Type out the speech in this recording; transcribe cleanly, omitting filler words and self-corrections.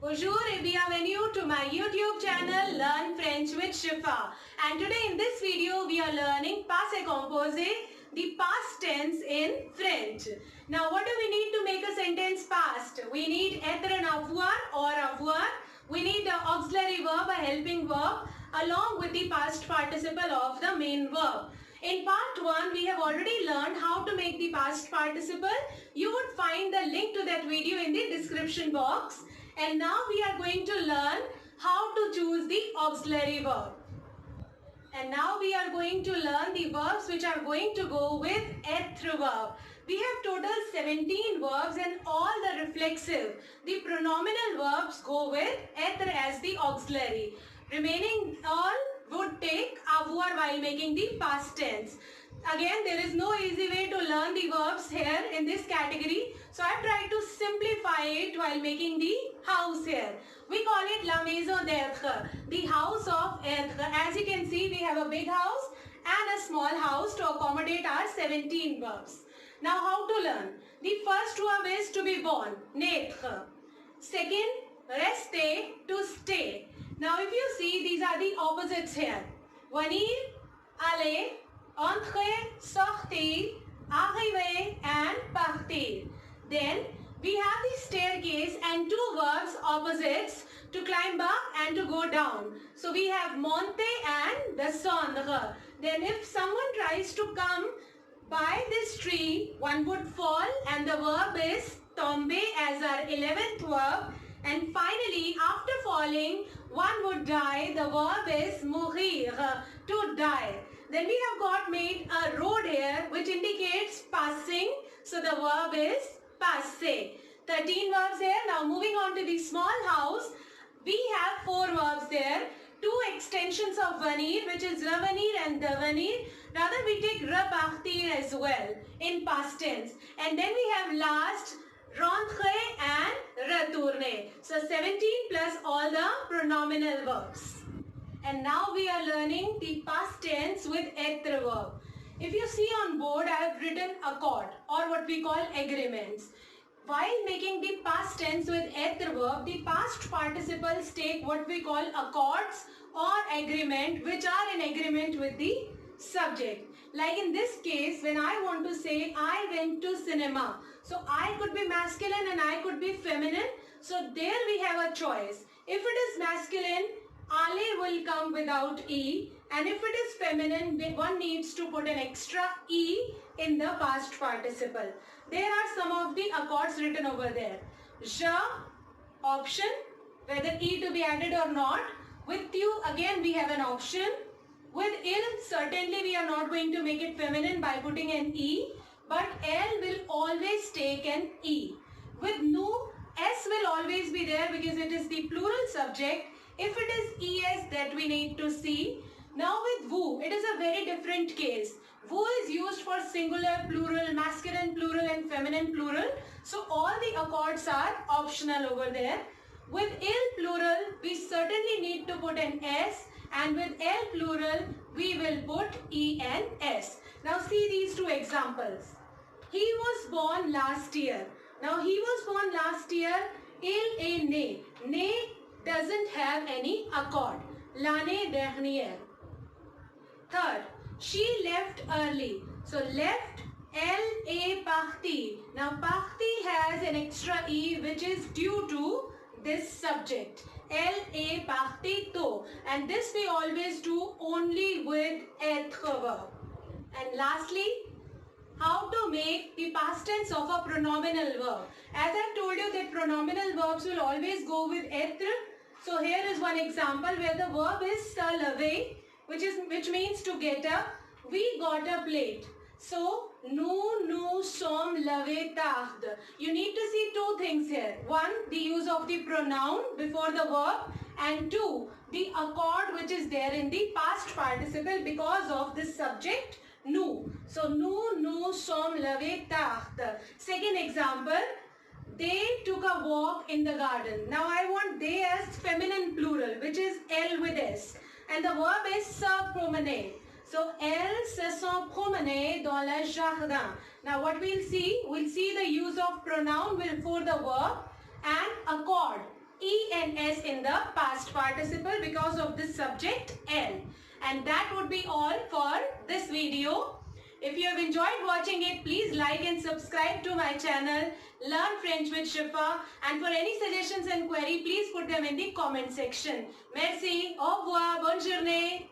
Bonjour et bienvenue to my YouTube channel Learn French with Shifa. And today in this video we are learning passé composé, the past tense in French. Now what do we need to make a sentence past? We need être and avoir or avoir. We need the auxiliary verb, a helping verb, along with the past participle of the main verb. In part 1, we have already learned how to make the past participle. You would find the link to that video in the description box. And now we are going to learn how to choose the auxiliary verb. And now we are going to learn the verbs which are going to go with être verb. We have total 17 verbs and all the reflexive, the pronominal verbs go with être as the auxiliary. Remaining all would take avoir while making the past tense. Again, there is no easy way to learn the verbs here in this category. So I have tried to simplify it while making the house here. We call it la maison d'être, the house of être. As you can see, we have a big house and a small house to accommodate our 17 verbs. Now how to learn? The first verb is to be born, naître. Second, rester, to stay. Now if you see, these are the opposites here. Venir, aller, entrer, sortir, arriver and partir. Then we have the staircase and two verbs opposites, to climb up and to go down. So we have monter and descendre. Then if someone tries to come by this tree, one would fall and the verb is tomber as our 11th verb. And finally, after falling, one would die. The verb is mourir, to die. Then we have got made a road here which indicates passing. So the verb is passer. 13 verbs here. Now moving on to the small house, we have 4 verbs there. 2 extensions of venir, which is revenir and devenir. Rather we take repartir as well in past tense. And then we have last rentrer and retourner. So 17 plus all the pronominal verbs. And now we are learning the past tense with être verb. If you see on board, I have written accord or what we call agreements. While making the past tense with être verb, the past participles take what we call accords or agreement, which are in agreement with the subject. Like in this case, when I want to say I went to cinema, so I could be masculine and I could be feminine. So there we have a choice. If it is masculine, aller will come without e, and if it is feminine, one needs to put an extra e in the past participle. There are some of the accords written over there. Je, option, whether e to be added or not. With you, again we have an option. With il, certainly we are not going to make it feminine by putting an e, but l will always take an e. With nous, s will always be there because it is the plural subject. If it is es, that we need to see. Now with vous, it is a very different case. Vous is used for singular, plural, masculine, plural and feminine, plural. So all the accords are optional over there. With il plural, we certainly need to put an s, and with l plural, we will put e and s. Now see these 2 examples. He was born last year. Now he was born last year, il est né. Né doesn't have any accord. L'année dernière. Third, she left early. So left, elle est partie. Now partie has an extra e which is due to this subject. Elle est partie tôt. And this we always do only with être verb. And lastly, how to make the past tense of a pronominal verb. As I told you that pronominal verbs will always go with être. So here is one example where the verb is se lever, which means to get up. We got up late. So nous sommes levés tard. You need to see 2 things here. 1, the use of the pronoun before the verb, and 2, the accord which is there in the past participle because of this subject nous. So nous sommes levés tard. Second example, they took a walk in the garden. Now I want they as feminine plural, which is elle with s. And the verb is se promener. So elles se sont promenées dans le jardin. Now what we'll see the use of pronoun before the verb and accord. ENS in the past participle because of this subject L. And that would be all for this video. If you have enjoyed watching it, please like and subscribe to my channel, Learn French with Shifa. And for any suggestions and query, please put them in the comment section. Merci, au revoir, bonne journée.